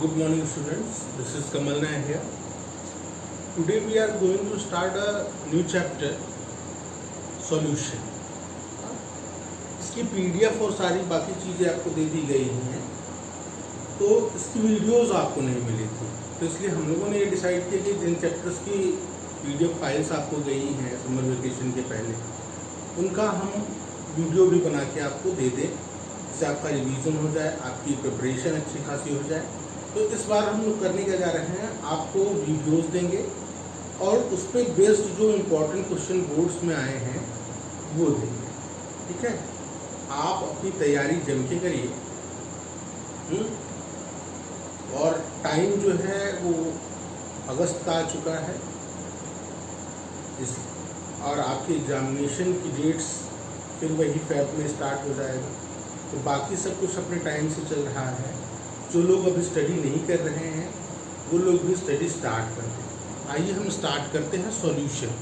Good morning, students. This is Kamal Nair here. Today we are going to start a new chapter, solution. इसकी PDF और सारी बाकी चीज़ें आपको दे दी गई हैं, तो इसकी वीडियोस आपको नहीं मिली थी, तो इसलिए हम लोगों ने ये डिसाइड किया कि जिन चैप्टर्स की PDF फाइल्स आपको गई हैं समर वेकेशन के पहले, उनका हम वीडियो भी बना के आपको दे दें, जिससे आपका रिवीजन हो जाए, आपकी प्रिपरेशन अच्छी खासी हो जाए। तो इस बार हम लोग करने क्या जा रहे हैं, आपको वीडियोस देंगे और उस पर बेस्ड जो इम्पोर्टेंट क्वेश्चन बोर्ड्स में आए हैं वो देंगे। ठीक है, आप अपनी तैयारी जम के करिए। और टाइम जो है वो अगस्त का आ चुका है और आपके एग्जामिनेशन की डेट्स फिर वही फेब में स्टार्ट हो जाएगा, तो बाकी सब कुछ अपने टाइम से चल रहा है। जो लोग अभी स्टडी नहीं कर रहे हैं वो लोग भी स्टडी स्टार्ट कर दें। आइए हम स्टार्ट करते हैं सॉल्यूशन।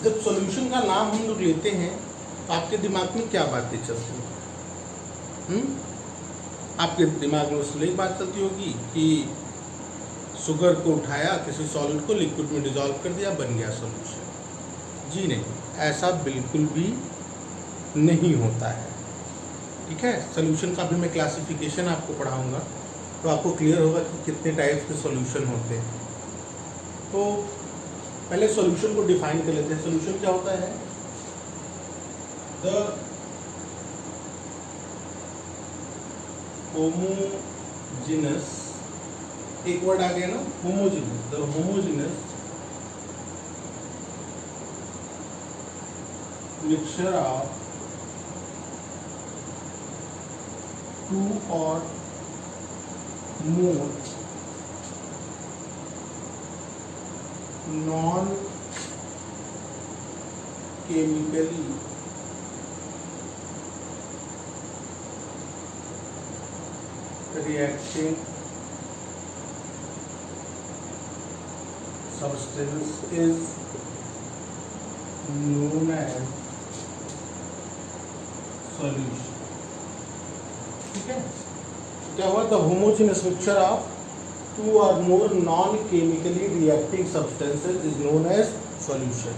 जब सॉल्यूशन का नाम हम लोग लेते हैं तो आपके दिमाग में क्या बातें चलती हैं? आपके दिमाग में उसमें एक बात चलती होगी कि शुगर को उठाया, किसी सॉलिड को लिक्विड में डिसॉल्व कर दिया, बन गया सॉल्यूशन। जी नहीं, ऐसा बिल्कुल भी नहीं होता है। ठीक है, सॉल्यूशन का भी मैं क्लासिफिकेशन आपको पढ़ाऊंगा, तो आपको क्लियर होगा कि कितने टाइप्स के सॉल्यूशन होते हैं। तो पहले सॉल्यूशन को डिफाइन कर लेते हैं। सॉल्यूशन क्या होता है? द होमोजेनस, एक वर्ड आ गया ना, homogeneous. The homogeneous mixture of two और more non chemically reacting substance is known as solution. ठीक है, क्या हुआ? The homogeneous mixture of two और more non chemically reacting substances is known as solution.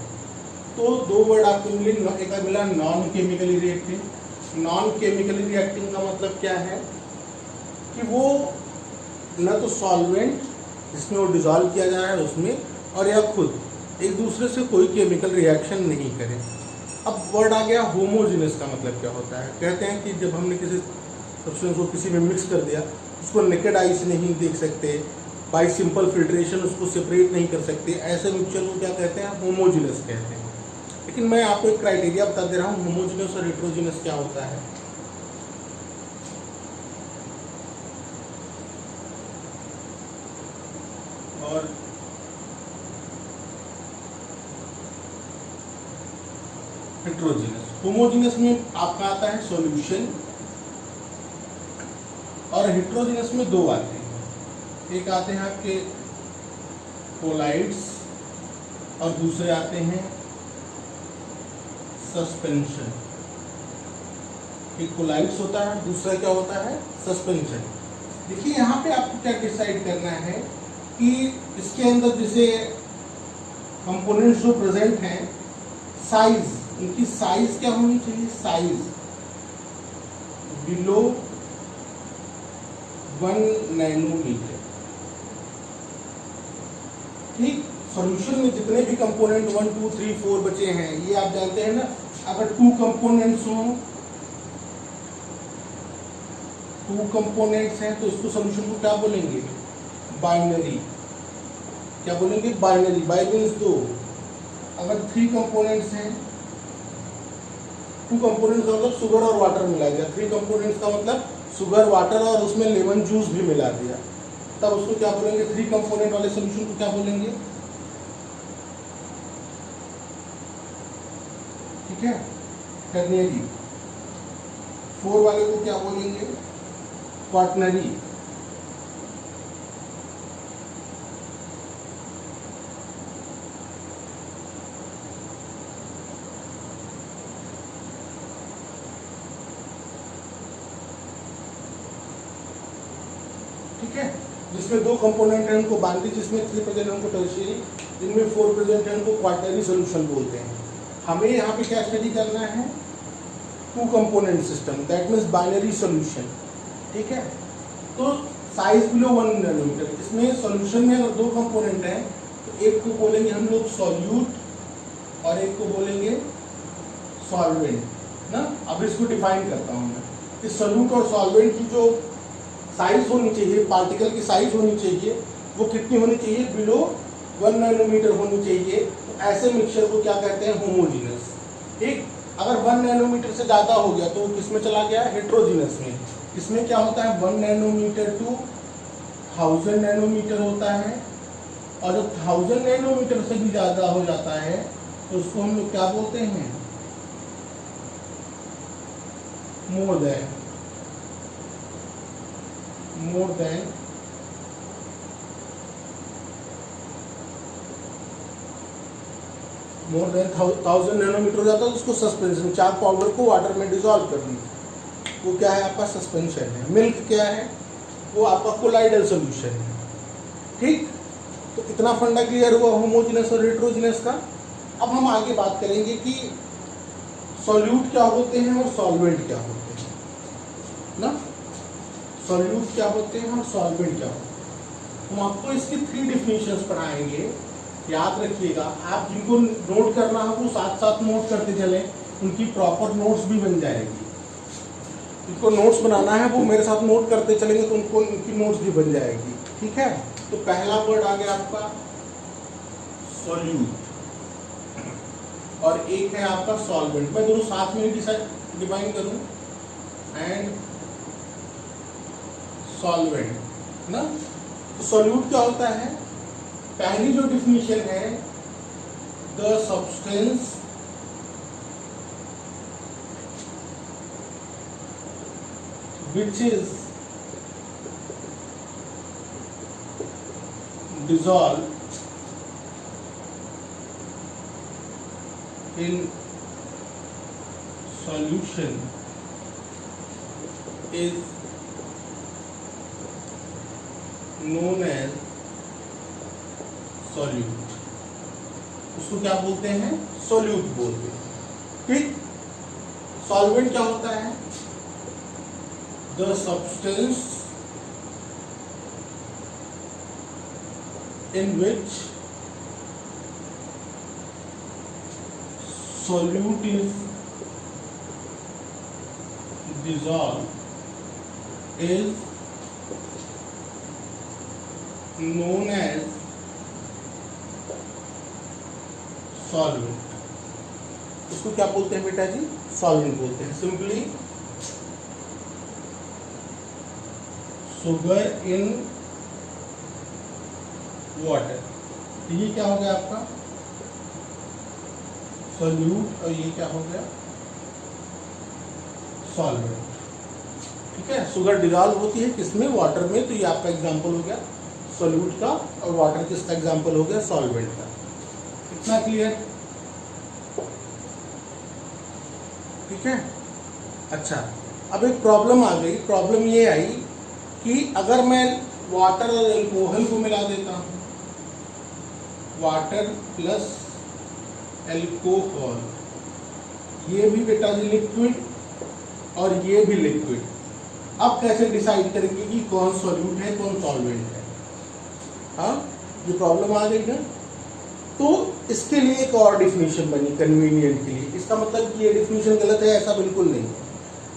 तो दो वर्ड आपको मिले, एक मिला non chemically reacting. Non chemically reacting का मतलब क्या है कि वो न तो सॉल्वेंट जिसमें वो डिसॉल्व किया जा रहा है उसमें, और या खुद एक दूसरे से कोई केमिकल रिएक्शन नहीं करे। अब वर्ड आ गया होमोजेनस का मतलब क्या होता है? कहते हैं कि जब हमने किसी सब्सटेंस को किसी में मिक्स कर दिया, उसको नेकेड आई से नहीं देख सकते, बाय सिंपल फिल्ट्रेशन उसको सेपरेट नहीं कर सकते, ऐसे मिक्सचर को क्या कहते हैं? होमोजेनस कहते हैं। लेकिन मैं आपको एक क्राइटेरिया बता दे रहा हूँ, होमोजेनस और हेट्रोजेनस क्या होता है। और हेट्रोजेनस, होमोजेनस में आपका आता है सॉल्यूशन, और हेट्रोजेनस में दो आते हैं। एक आते हैं आपके कोलाइड्स और दूसरे आते हैं सस्पेंशन। एक कोलाइड्स होता है, दूसरा क्या होता है? सस्पेंशन। देखिए यहाँ पे आपको क्या डिसाइड करना है कि इसके अंदर जैसे कंपोनेंट्स जो प्रेजेंट हैं, साइज, उनकी साइज क्या होनी चाहिए? Size below 1 nanometre. ठीक, सॉल्यूशन में जितने भी कंपोनेंट 1 2 3 4 बचे हैं, ये आप जानते हैं ना, अगर 2 कंपोनेंट्स हों, 2 कंपोनेंट्स हैं तो इसको सॉल्यूशन को क्या बोलेंगे? बाइनरी। क्या बोलेंगे? बाइनरी। By means 2। अगर 3 कंपोनेंट्स हैं, 2 कंपोनेंट्स का मतलब शुगर और वाटर मिला दिया, 3 कंपोनेंट्स का मतलब शुगर, वाटर और उसमें लेमन जूस भी मिला दिया, तब उसको क्या बोलेंगे? 3 कंपोनेंट वाले सॉल्यूशन को क्या बोलेंगे? ठीक है, टर्नियरी। 4 वाले को क्या बोलेंगे? क्वाटनरी। जिसमें 2 कंपोनेंट हैं उनको बाइनरी, जिसमें 3 प्रेजेंट है उनको टर्शियरी, जिनमें 4 प्रेजेंट है उनको क्वार्टरनरी सॉल्यूशन बोलते हैं। हमें यहाँ पे क्या स्टडी करना है? 2 component system, that means binary solution. ठीक है, तो साइज बिलो 1 नैनोमीटर। इसमें सॉल्यूशन में अगर 2 कंपोनेंट हैं तो एक को बोलेंगे हम लोग सॉल्यूट और एक को बोलेंगे सॉल्वेंट ना। अब इसको डिफाइन करता हूँ मैं कि सॉल्यूट और सॉल्वेंट की जो साइज होनी चाहिए, पार्टिकल की साइज होनी चाहिए, वो कितनी होनी चाहिए? बिलो 1 नैनोमीटर होनी चाहिए। तो ऐसे मिक्सचर को क्या कहते हैं? होमोजीनस। ठीक, अगर 1 नैनोमीटर से ज़्यादा हो गया तो किस में चला गया? हेट्रोजीनस में। इसमें क्या होता है? 1 नैनोमीटर टू 1000 नैनोमीटर होता है, और जब 1000 नैनोमीटर से भी ज़्यादा हो जाता है तो उसको हम लोग क्या बोलते हैं? मोर देन 1000 नैनोमीटर हो जाता है तो उसको सस्पेंशन, चाक पाउडर को वाटर में डिसॉल्व कर दीजिए, वो क्या है? आपका सस्पेंशन है। मिल्क क्या है? वो आपका कोलाइडल सोल्यूशन है। ठीक, तो इतना फंडा क्लियर हुआ होमोजेनस और हेट्रोजेनस का। अब हम आगे बात करेंगे कि सॉल्यूट क्या होते हैं और सॉल्वेंट क्या होते हैं ना। सॉल्यूट क्या होते हैं और सॉल्वेंट क्या होते हैं। हम आपको इसकी 3 डिफिनेशंस पढ़ाएंगे, याद रखिएगा। आप जिनको नोट करना है वो साथ साथ नोट करते चलें, उनकी प्रॉपर नोट्स भी बन जाएगी। जिनको नोट्स बनाना है वो मेरे साथ नोट करते चलेंगे तो उनको उनकी नोट्स भी बन जाएगी। ठीक है, तो पहला वर्ड आ गया आपका सॉल्यूट और एक है आपका सॉल्वेंट। मैं दोनों साथ में डिफाइन करूं, एंड सॉल्वेंट ना। तो सॉल्यूट क्या होता है? पहली जो डिफिनेशन है, the substance which is dissolved in solution is known as solute। उसको क्या बोलते हैं? solute बोलते हैं। ठीक, सॉल्वेंट क्या होता है? The substance in which solute is dissolved is known as solvent। इसको क्या बोलते हैं बेटा जी? सॉल्वेंट बोलते हैं। सिंपली सुगर इन वाटर, ये क्या हो गया आपका? सॉल्यूट, और ये क्या हो गया? सॉल्वेंट। ठीक है, शुगर डिजॉल्व होती है किसमें? वाटर में। तो ये आपका एग्जांपल हो गया सॉल्यूट का, और वाटर किसका एग्जांपल हो गया? सॉल्वेंट का। इतना क्लियर? ठीक है, अच्छा, अब एक प्रॉब्लम आ गई। प्रॉब्लम ये आई कि अगर मैं वाटर और एल्कोहल को मिला देता हूं, वाटर प्लस एल्कोहल, ये भी बेटा जी लिक्विड और ये भी लिक्विड। अब कैसे डिसाइड करेंगे कि कौन सॉल्यूट है कौन सॉल्वेंट है? हाँ, ये प्रॉब्लम आ गई ना। तो इसके लिए एक और डिफिनीशन बनी कन्वीनियंट के लिए। इसका मतलब कि ये डिफिनीशन गलत है, ऐसा बिल्कुल नहीं है।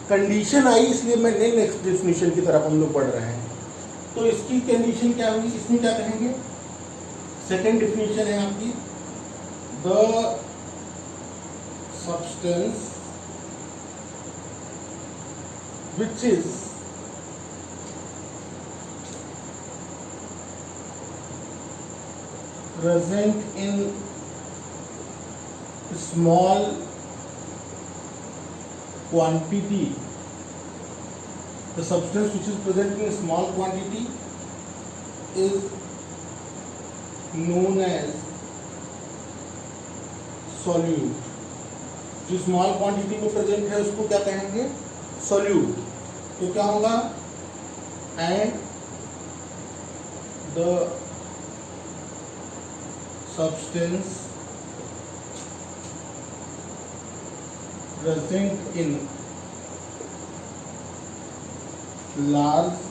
कंडीशन आई इसलिए मैंने नेक्स्ट डिफिनीशन की तरफ हम लोग पढ़ रहे हैं। तो इसकी कंडीशन क्या हुई? इसमें क्या कहेंगे? सेकेंड डिफिनीशन है आपकी, the substance which is present in small quantity, the substance which is present in a small quantity is known as solute। जो स्मॉल क्वांटिटी में प्रेजेंट है उसको क्या कहेंगे? सॉल्यूट। तो क्या होगा? And the substance present in large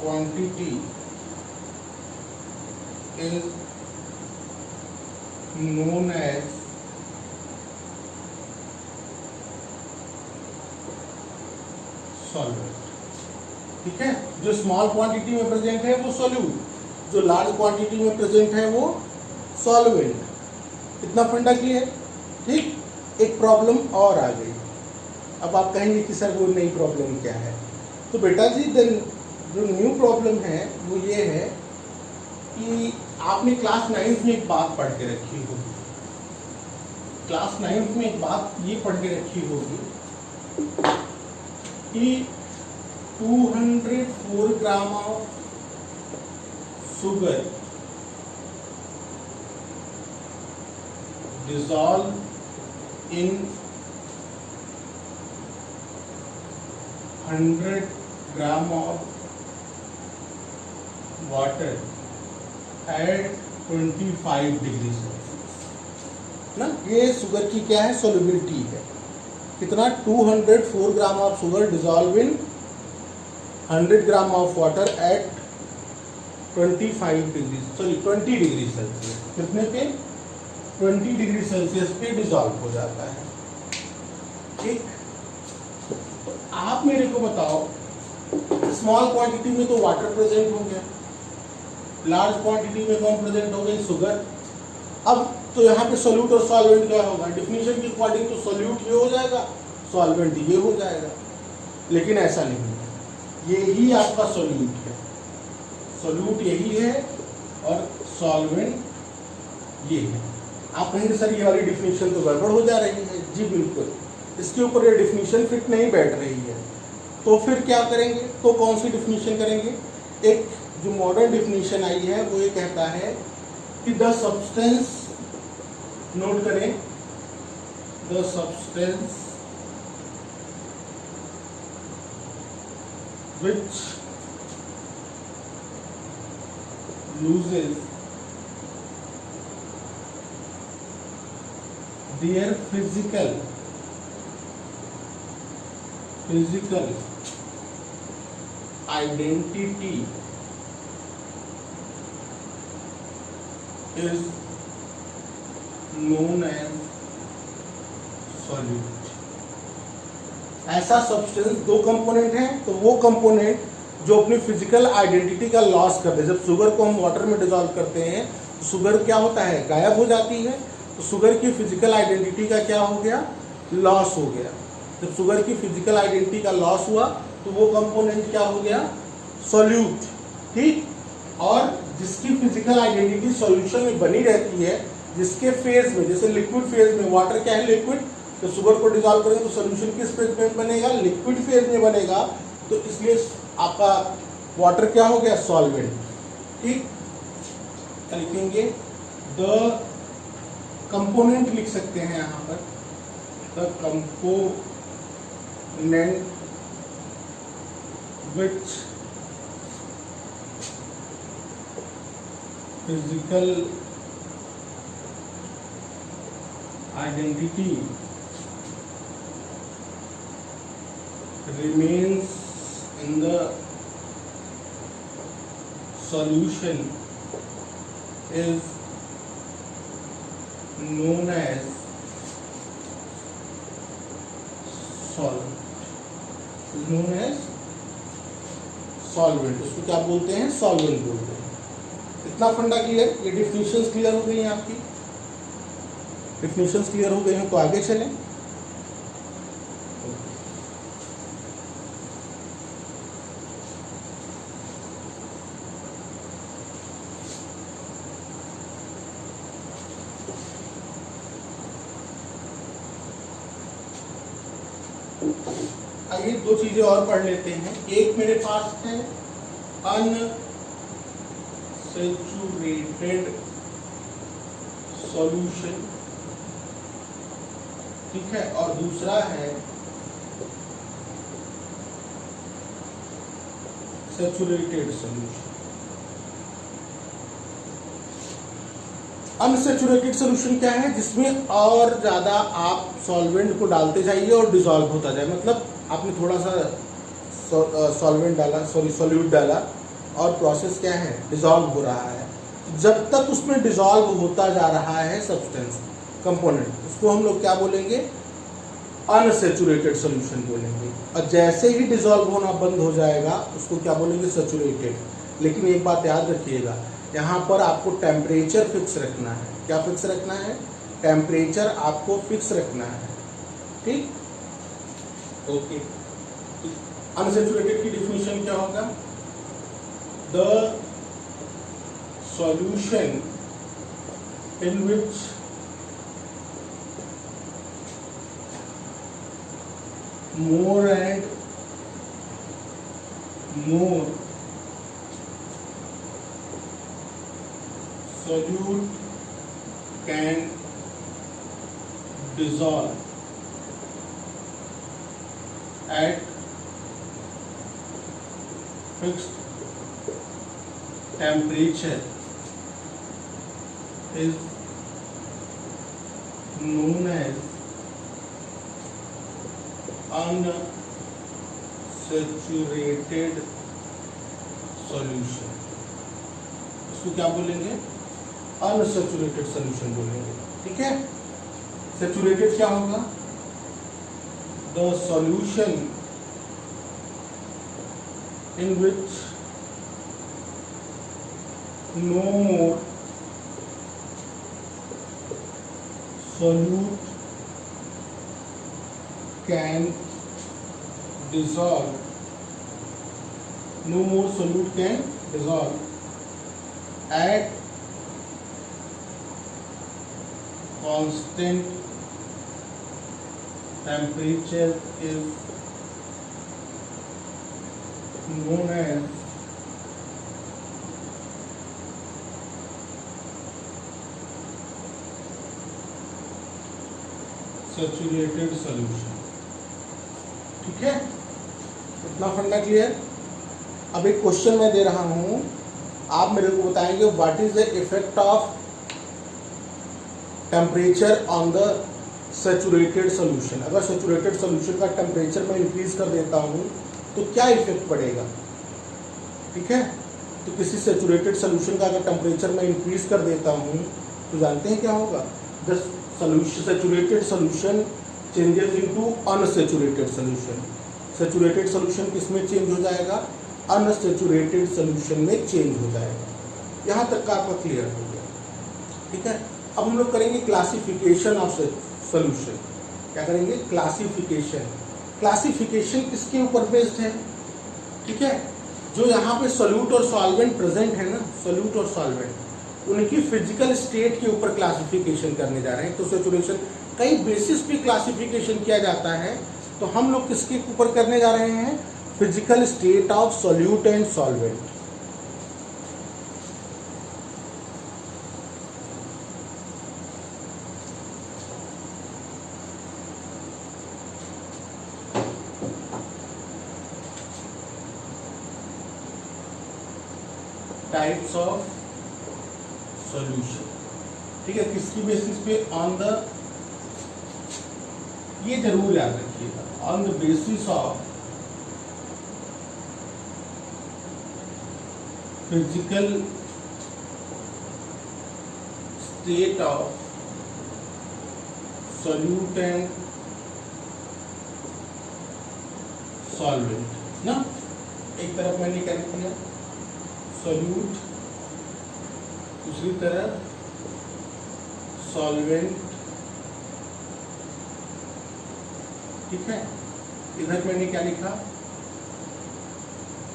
quantity is known as solvent. ठीक है, जो स्मॉल क्वांटिटी में प्रेजेंट है वो सॉल्यूट, जो लार्ज क्वांटिटी में प्रेजेंट है वो सॉल्वेंट। इतना फंडा क्लियर? ठीक, एक प्रॉब्लम और आ गई। अब आप कहेंगे कि सर वो नई प्रॉब्लम क्या है? तो बेटा जी देन जो न्यू प्रॉब्लम है वो ये है कि आपने क्लास 9th में एक बात पढ़ के रखी होगी, क्लास 9th में एक बात ये पढ़ के रखी होगी कि 204 gram of sugar dissolved in 100 gram of water at 25 degree Celsius ना। ये शुगर की क्या है? सोल्युबिलिटी है। कितना? 204 gram of sugar dissolve in 100 gram of water at 25 degree, sorry 20 degree Celsius. कितने पे? 20 डिग्री सेल्सियस पे डिजॉल्व हो जाता है। ठीक, आप मेरे को बताओ, स्मॉल क्वांटिटी में तो वाटर प्रेजेंट हो गया, लार्ज क्वांटिटी में कौन प्रेजेंट हो गई? शुगर। अब तो यहाँ पे सोल्यूट और सॉल्वेंट क्या होगा? डिफिनीशन के अकॉर्डिंग तो सोल्यूट ये हो जाएगा, सॉल्वेंट ये हो जाएगा, लेकिन ऐसा नहीं है। ये ही आपका सोल्यूट है, सोल्यूट यही है और सॉल्वेंट ये है। आप कहेंगे सर ये वाली डिफिनीशन तो गड़बड़ हो जा रही है। जी बिल्कुल, इसके ऊपर ये डिफिनीशन फिट नहीं बैठ रही है। तो फिर क्या करेंगे? तो कौन सी डिफिनीशन करेंगे? एक जो मॉडर्न डिफिनीशन आई है वो ये कहता है कि द सब्सटेंस, नोट करें, the substance which loses their physical identity is known as solute। ऐसा सब्सटेंस, दो कंपोनेंट हैं, तो वो कंपोनेंट जो अपनी फिजिकल आइडेंटिटी का लॉस कर दे। जब शुगर को हम वाटर में डिजॉल्व करते हैं तो शुगर क्या होता है? गायब हो जाती है। तो शुगर की फिजिकल आइडेंटिटी का क्या हो गया? लॉस हो गया। जब शुगर की फिजिकल आइडेंटिटी का लॉस हुआ तो वो कंपोनेंट क्या हो गया? सॉल्यूट। ठीक, और जिसकी फिजिकल आइडेंटिटी सॉल्यूशन में बनी रहती है, जिसके फेज में, जैसे लिक्विड फेज में, वाटर क्या है? लिक्विड। तो शुगर को डिजॉल्व करेंगे तो सॉल्यूशन किस फेज में बनेगा? लिक्विड फेज में बनेगा। तो इसलिए आपका वाटर क्या हो गया? सॉल्वेंट। ठीक, लिखेंगे द कंपोनेंट, लिख सकते हैं यहाँ पर the component which physical identity remains in the solution is known as solvent। is known as solvent। उसको क्या बोलते हैं? सॉल्वेंट बोलते हैं। इतना फंडा क्लियर? ये डिफिनीशंस क्लियर हो गई हैं आपकी? डिफिनीशंस क्लियर हो गई हैं तो आगे चलें। आइए दो चीजें और पढ़ लेते हैं। एक मेरे पास है अनसैचुरेटेड सॉल्यूशन, ठीक है, और दूसरा है सैचुरेटेड सॉल्यूशन। अनसैचुरेटेड सॉल्यूशन क्या है? जिसमें और ज्यादा आप सॉल्वेंट को डालते जाइए और डिसॉल्व होता जाए। मतलब आपने थोड़ा सा सॉल्वेंट डाला, सॉल्यूट डाला और प्रोसेस क्या है? डिसॉल्व हो रहा है। जब तक उसमें डिसॉल्व होता जा रहा है सब्सटेंस कंपोनेंट, उसको हम लोग क्या बोलेंगे? अनसैचुरेटेड सॉल्यूशन बोलेंगे। और जैसे ही डिसॉल्व होना बंद हो जाएगा उसको क्या बोलेंगे? सैचुरेटेड। लेकिन एक बात याद रखिएगा, यहाँ पर आपको टेम्परेचर फिक्स रखना है। क्या फिक्स रखना है? टेम्परेचर आपको फिक्स रखना है। ठीक, ओके। अनसैचुरेटेड की डिफिनीशन क्या होगा? The solution in which more and more solute can dissolve at fixed temperature is known as unsaturated solution. इसको क्या बोलेंगे? अनसैचुरेटेड सॉल्यूशन बोलेंगे। ठीक है। सैचुरेटेड क्या होगा? The solution in which no more solute can dissolve, no more solute can dissolve at constant temperature is known as saturated solution. ठीक है, इतना फंडा क्लियर? अब एक क्वेश्चन मैं दे रहा हूं, आप मेरे को बताएंगे what is the effect of temperature on the saturated solution. अगर सैचुरेटेड सॉल्यूशन का टेम्परेचर मैं इंक्रीज कर देता हूं तो क्या इफेक्ट पड़ेगा? ठीक है, तो किसी सैचुरेटेड सॉल्यूशन का अगर टेम्परेचर मैं इंक्रीज कर देता हूं तो जानते हैं क्या होगा? The saturated solution changes into unsaturated solution. Saturated solution किसमें चेंज हो जाएगा? अनसैचुरेटेड सॉल्यूशन में चेंज हो जाएगा। यहाँ तक का आपका क्लियर हो गया। ठीक है, अब हम लोग करेंगे क्लासिफिकेशन ऑफ सॉल्यूशन। क्या करेंगे? क्लासिफिकेशन। क्लासिफिकेशन किसके ऊपर बेस्ड है? ठीक है, जो यहाँ पे सोल्यूट और सॉल्वेंट प्रेजेंट है ना, सोल्यूट और सॉल्वेंट, उनकी फिजिकल स्टेट के ऊपर क्लासिफिकेशन करने जा रहे हैं। तो सैचुरेशन कई बेसिस पे क्लासिफिकेशन किया जाता है, तो हम लोग किसके ऊपर करने जा रहे हैं? Physical state of solute and solvent. Types of solution. ठीक है, किसकी बेसिस पे? ऑन द, ये जरूर याद रखिएगा, on the basis of physical state of solute and solvent ना। एक तरफ मैंने क्या किया? सॉल्यूट, दूसरी तरफ सॉल्वेंट। ठीक है, इधर मैंने क्या लिखा?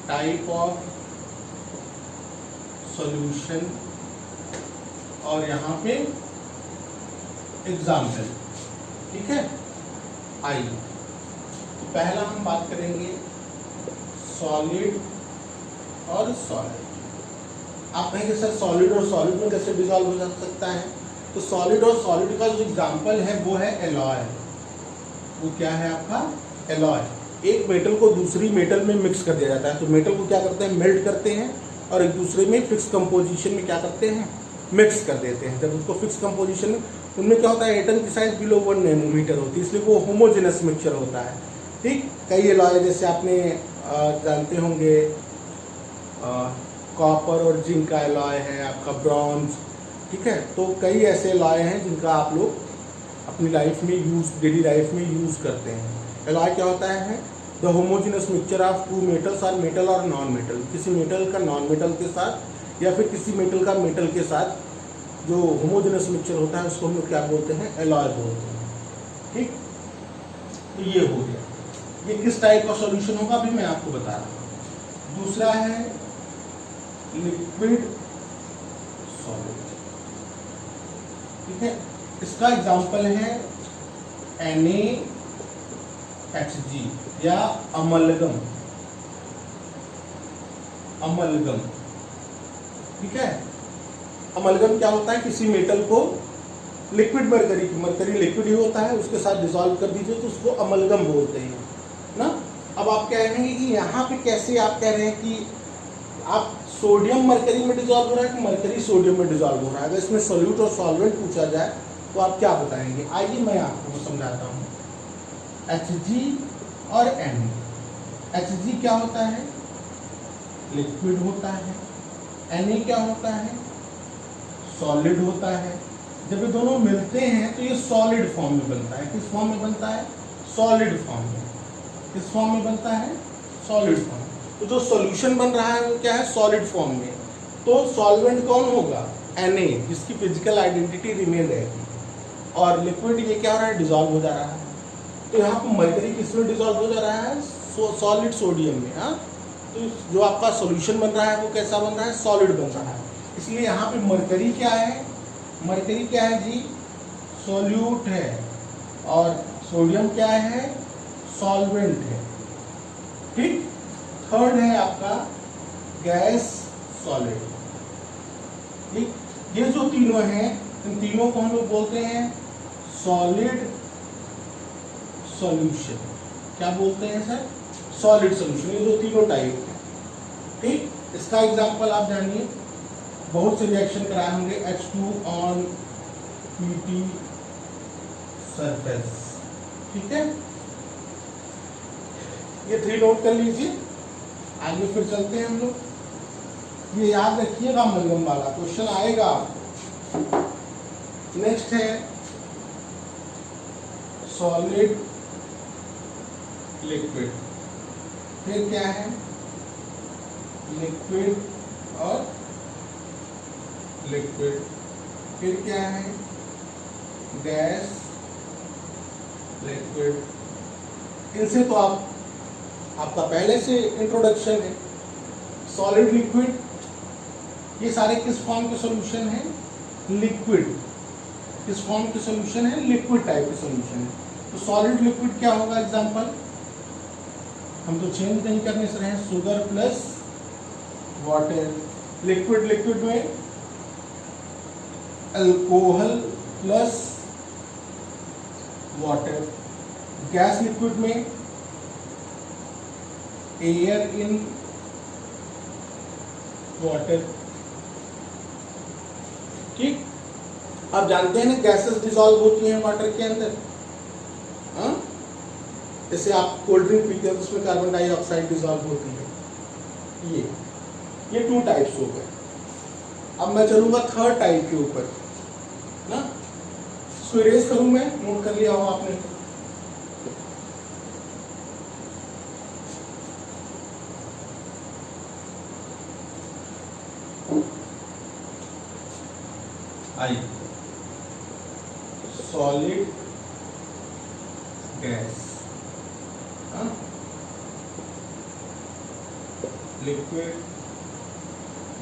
टाइप ऑफ सॉल्यूशन, और यहाँ पे एग्जाम्पल। ठीक है, आइए तो पहला हम बात करेंगे सॉलिड और सॉलिड। आप कहेंगे सर सॉलिड और सॉलिड में कैसे डिसॉल्व हो सकता है? तो सॉलिड और सॉलिड का जो एग्जाम्पल है वो है एलॉय। वो क्या है आपका? एलॉय। एक मेटल को दूसरी मेटल में मिक्स कर दिया जाता है। तो मेटल को क्या करते हैं, मेल्ट करते हैं और एक दूसरे में फिक्स कंपोजिशन में क्या करते हैं, मिक्स कर देते हैं। जब उसको फिक्स कंपोजिशन में, उनमें क्या होता है, एटम की साइज बिलो 1 नैनोमीटर होती है, इसलिए वो होमोजेनस मिक्सचर होता है। ठीक, कई एलॉय जैसे आपने जानते होंगे कॉपर और जिंक का एलॉय है, आपका ब्रॉन्ज, ठीक है। तो कई ऐसे एलॉय हैं जिनका आप लोग अपनी लाइफ में डेली लाइफ में यूज़ करते हैं। एलॉय क्या होता है, the homogeneous mixture of two metals और मेटल और नॉन मेटल, किसी मेटल का नॉन मेटल के साथ या फिर किसी मेटल का मेटल के साथ जो होमोजेनस मिक्सचर होता है उसको हम लोग क्या बोलते हैं, एलॉय बोलते हैं। ठीक, तो ये हो गया। ये किस टाइप का सॉल्यूशन होगा अभी मैं आपको बता रहा हूँ। दूसरा है लिक्विड सॉलिड, ठीक है। इसका एग्जांपल है NaHG या अमलगम, ठीक है। अमलगम क्या होता है, किसी मेटल को लिक्विड मरकरी लिक्विड ही होता है, उसके साथ डिसॉल्व कर दीजिए तो उसको अमलगम बोलते हैं ना। अब आप कह रहे हैं कि यहाँ पे कैसे, आप कह रहे हैं कि आप सोडियम मरकरी में डिसॉल्व हो रहा है कि मरकरी सोडियम में डिसॉल्व हो रहा है। अगर इसमें सोल्यूट और सॉल्वेंट पूछा जाए तो आप क्या बताएंगे, आइए मैं आपको समझाता हूँ। Hg और Na, Hg क्या होता है, लिक्विड होता है, Na क्या होता है, सॉलिड होता है। जब ये दोनों मिलते हैं तो ये सॉलिड फॉर्म में बनता है। किस फॉर्म में बनता है, सॉलिड फॉर्म में। किस फॉर्म में बनता है, सॉलिड फॉर्म। तो जो सॉल्यूशन बन रहा है वो क्या है, सॉलिड फॉर्म में। तो सॉल्वेंट कौन होगा, Na, जिसकी फिजिकल आइडेंटिटी रिमेन रहेगी, और लिक्विड ये क्या हो रहा है, डिसॉल्व हो जा रहा है। तो यहाँ पर मरकरी किस में डिसॉल्व हो जा रहा है, सॉलिड सोडियम में। हाँ, तो जो आपका सॉल्यूशन बन रहा है वो कैसा बन रहा है, सॉलिड बन रहा है। इसलिए यहाँ पे मरकरी क्या है, मरकरी क्या है जी, सॉल्यूट है, और सोडियम क्या है, सॉल्वेंट है। ठीक, थर्ड है आपका गैस सॉलिड। ठीक, ये जो तीनों हैं, इन तीनों को हम लोग बोलते हैं सॉलिड सॉल्यूशन। क्या बोलते हैं सर, सॉलिड सॉल्यूशन। ये जो तीनों टाइप है। ठीक, इसका एग्जांपल आप जानिए, बहुत से रिएक्शन कराए होंगे, H2 ऑन Pt सरफेस, ठीक है। ये 3 नोट कर लीजिए, आगे फिर चलते हैं हम लोग। ये याद रखिएगा, अमलगम वाला क्वेश्चन आएगा। नेक्स्ट है सॉलिड लिक्विड, फिर क्या है, लिक्विड और लिक्विड, फिर क्या है, गैस लिक्विड। इनसे तो आपका पहले से इंट्रोडक्शन है। सॉलिड लिक्विड, ये सारे किस फॉर्म के सॉल्यूशन हैं, लिक्विड। किस फॉर्म के सॉल्यूशन है, लिक्विड टाइप के सॉल्यूशन है। तो सॉलिड लिक्विड क्या होगा, एग्जांपल हम तो चेंज नहीं करने से रहे, sugar plus water. Liquid liquid में alcohol plus water. Gas liquid में एयर इन वाटर। ठीक, आप जानते हैं ना गैसेस डिसॉल्व होती हैं वाटर के अंदर। हाँ, जैसे आप कोल्ड ड्रिंक पीते हैं तो उसमें कार्बन डाइऑक्साइड डिसॉल्व होती है। ये 2 टाइप्स हो गए। अब मैं चलूंगा थर्ड टाइप के ऊपर ना, इसको इरेज करूं मैं, नोट कर लिया हो आपने। आई solid gas, liquid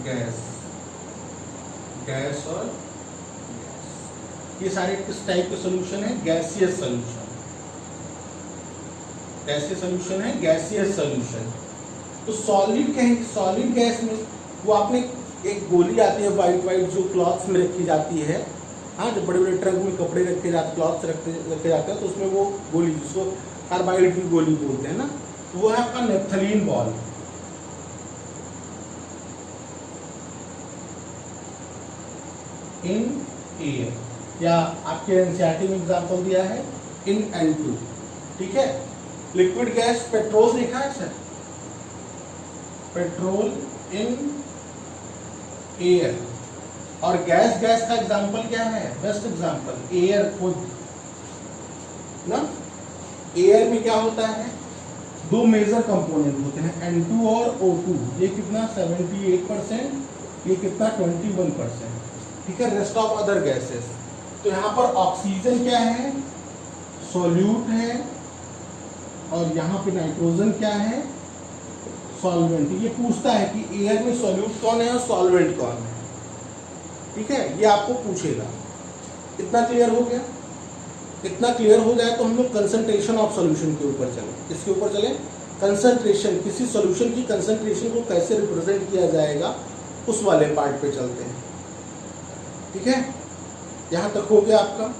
gas, gas और गैस, ये सारे किस टाइप के सॉल्यूशन है, गैसियस सॉल्यूशन। गैसियस सॉल्यूशन है, गैसियस सॉल्यूशन। तो सॉलिड कहेंगे, सॉलिड गैस में वो आपने एक गोली आती है वाइट वाइट जो क्लॉथ्स में रखी जाती है। हाँ, जो बड़े बड़े ट्रक में कपड़े रखे जाते, क्लॉथ्स रखे जाते हैं, तो उसमें वो गोली, जिसको कार्बाइड की गोली बोलते हैं ना, तो वो है आपका नेप्थलीन बॉल। इन एयर, या आपके एनसीईआरटी में एग्जांपल दिया है इन N2, ठीक है। लिक्विड गैस पेट्रोल लिखा है सर, पेट्रोल इन एयर। और गैस का एग्जांपल क्या है, बेस्ट एग्जांपल एयर खुद ना। एयर में क्या होता है, दो मेजर कंपोनेंट होते हैं N2 और O2। ये कितना 78%, ये कितना 21%, ठीक है। रेस्ट ऑफ अदर गैसेस, तो यहाँ पर ऑक्सीजन क्या है, सॉल्यूट है, और यहाँ पे नाइट्रोजन क्या है, सॉल्वेंट। ये पूछता है कि एयर में सॉल्यूट कौन है और सॉल्वेंट कौन है, ठीक है, ये आपको पूछेगा। इतना क्लियर हो गया? इतना क्लियर हो जाए तो हम लोग कंसंट्रेशन ऑफ सॉल्यूशन के ऊपर चले। किसके ऊपर चले? कंसंट्रेशन, किसी सॉल्यूशन की कंसंट्रेशन को कैसे रिप्रेजेंट किया जाएगा उस वाले पार्ट पे चलते हैं, ठीक है। यहाँ तक हो गया आपका।